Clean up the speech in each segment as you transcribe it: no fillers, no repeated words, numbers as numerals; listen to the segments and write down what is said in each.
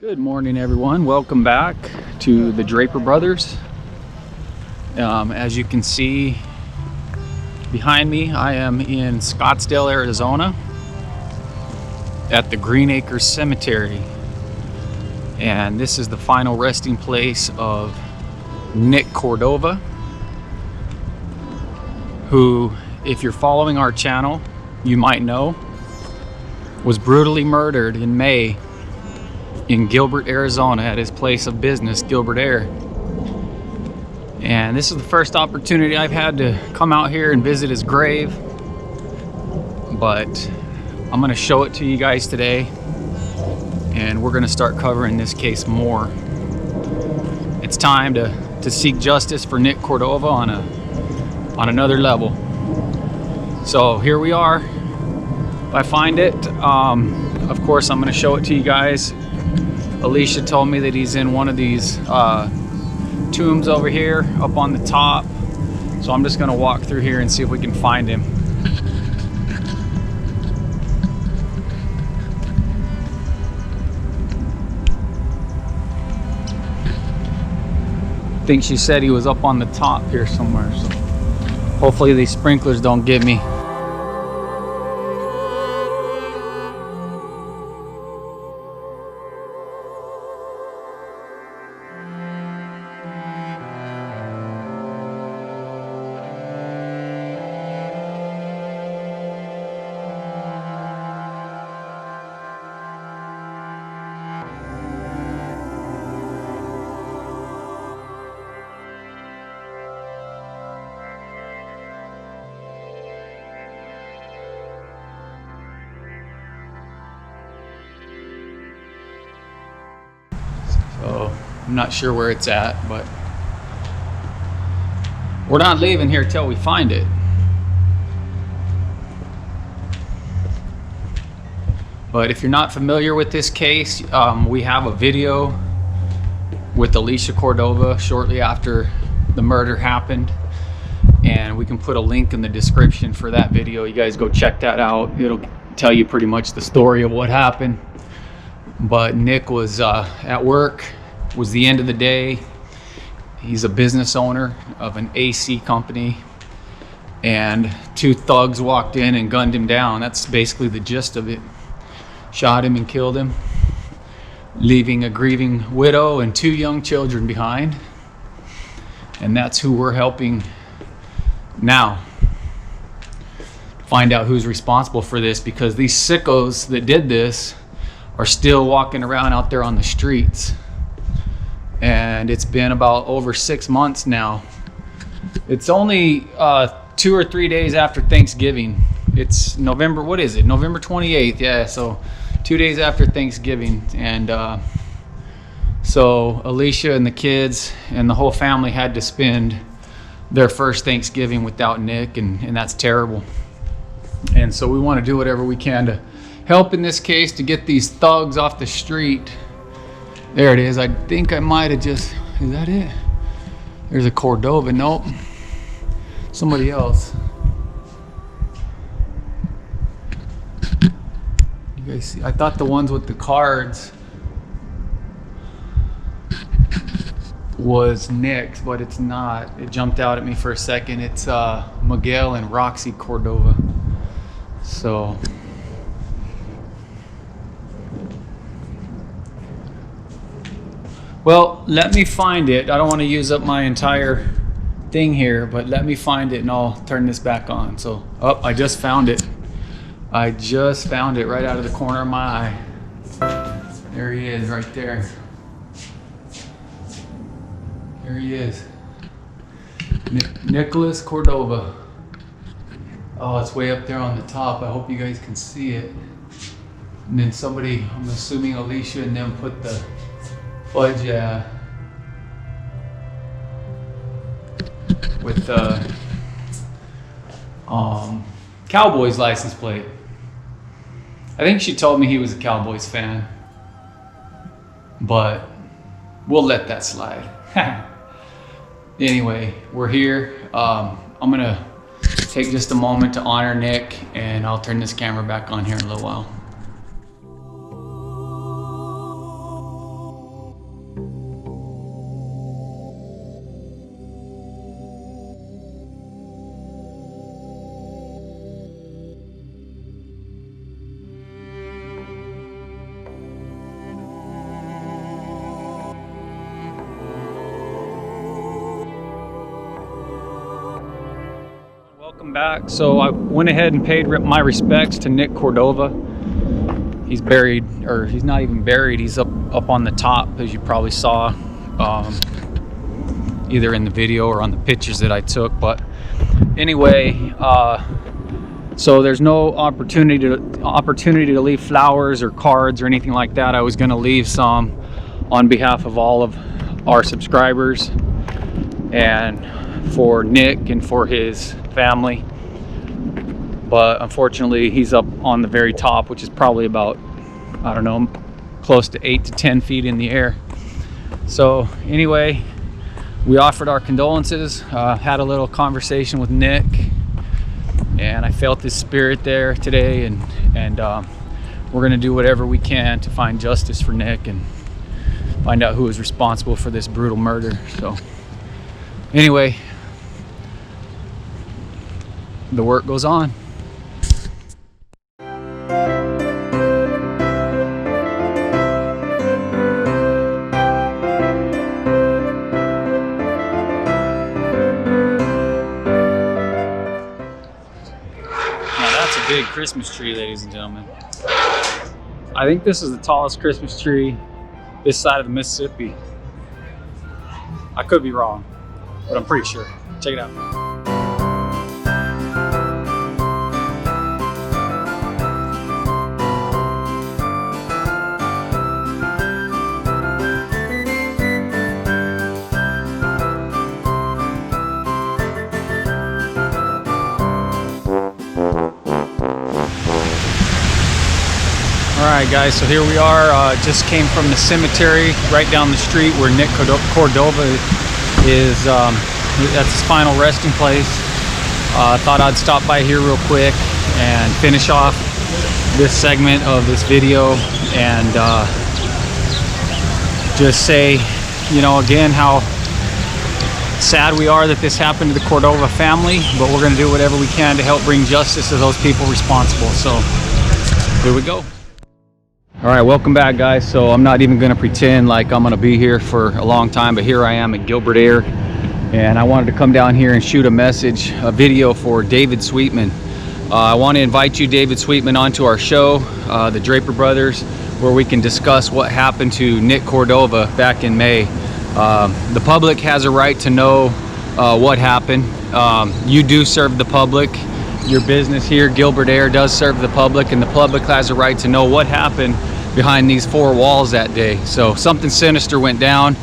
Good morning, everyone. Welcome back to the Draper brothers. As you can see behind me, I am in Scottsdale, Arizona at the Green Acres Cemetery, and this is the final resting place of Nick Cordova, who, if you're following our channel, you might know was brutally murdered in May in Gilbert, Arizona at his place of business, Gilbert Air. And this is the first opportunity I've had to come out here and visit his grave, but I'm going to show it to you guys today, and we're going to start covering this case more. It's time to seek justice for Nick Cordova on another level. So here we are. If I find it, of course I'm going to show it to you guys. Alicia told me that he's in one of these tombs over here up on the top, so I'm just going to walk through here and see if we can find him. I think she said he was up on the top here somewhere, so hopefully these sprinklers don't get me. So I'm not sure where it's at, but we're not leaving here till we find it. But if you're not familiar with this case, we have a video with Alicia Cordova shortly after the murder happened, and we can put a link in the description for that video. You guys go check that out. It'll tell you pretty much the story of what happened. But Nick was at work. It was the end of the day. He's a business owner of an AC company, and two thugs walked in and gunned him down. That's basically the gist of it. Shot him and killed him, leaving a grieving widow and two young children behind. And that's who we're helping now find out who's responsible for this, because these sickos that did this are still walking around out there on the streets. And it's been about over 6 months now. It's only 2 or 3 days after Thanksgiving. It's November, what is it? November 28th, yeah, so 2 days after Thanksgiving. And so Alicia and the kids and the whole family had to spend their first Thanksgiving without Nick, and that's terrible. And so we want to do whatever we can to help in this case to get these thugs off the street. There it is. I think I might have just, is that it? There's a Cordova. Nope. Somebody else. You guys see? I thought the ones with the cards was Nick's, but it's not. It jumped out at me for a second. It's Miguel and Roxy Cordova. So well, let me find it. I don't want to use up my entire thing here, but let me find it and I'll turn this back on. So, oh, I just found it. I just found it right out of the corner of my eye. There he is, right there. There he is. Nicholas Cordova. Oh, it's way up there on the top. I hope you guys can see it. And then somebody, I'm assuming Alicia and them, put the fudge with the Cowboys license plate. I think she told me he was a Cowboys fan, but we'll let that slide. Anyway, we're here. I'm gonna take just a moment to honor Nick, and I'll turn this camera back on here in a little while. welcome back. So I went ahead and paid my respects to Nick Cordova. He's buried, or he's not even buried, he's up on the top, as you probably saw, either in the video or on the pictures that I took. But anyway, so there's no opportunity to leave flowers or cards or anything like that. I was going to leave some on behalf of all of our subscribers and for Nick and for his family, but unfortunately he's up on the very top, which is probably about, I don't know, close to 8 to 10 feet in the air. So anyway, we offered our condolences, had a little conversation with Nick, and I felt his spirit there today, and we're gonna do whatever we can to find justice for Nick and find out who is responsible for this brutal murder. So anyway, the work goes on. Big Christmas tree, ladies and gentlemen. I think this is the tallest Christmas tree this side of the Mississippi. I could be wrong, but I'm pretty sure. Check it out. Alright guys, so here we are, just came from the cemetery right down the street where Nick Cordova is, that's his final resting place. Thought I'd stop by here real quick and finish off this segment of this video and just say, you know, again, how sad we are that this happened to the Cordova family, but we're going to do whatever we can to help bring justice to those people responsible. So here we go. All right, welcome back guys. So I'm not even gonna pretend like I'm gonna be here for a long time, but here I am at Gilbert Air, and I wanted to come down here and shoot a video for David Sweetman. I want to invite you, David Sweetman, onto our show, the Draper Brothers, where we can discuss what happened to Nick Cordova back in May. The public has a right to know what happened. You do serve the public. Your business here, Gilbert Air, does serve the public, and the public has a right to know what happened behind these four walls that day. So something sinister went down,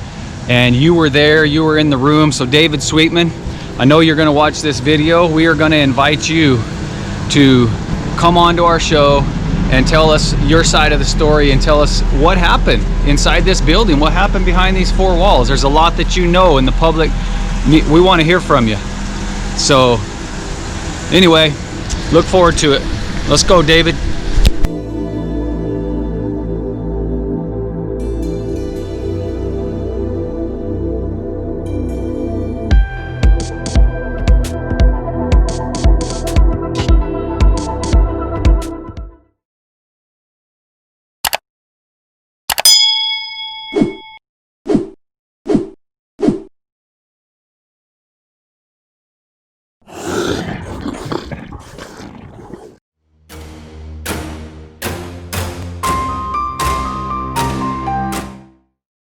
and you were there, you were in the room. So David Sweetman, I know you're gonna watch this video. We are gonna invite you to come onto our show and tell us your side of the story and tell us what happened inside this building, what happened behind these four walls. There's a lot that you know, and the public, we wanna hear from you. So anyway, look forward to it. Let's go, David.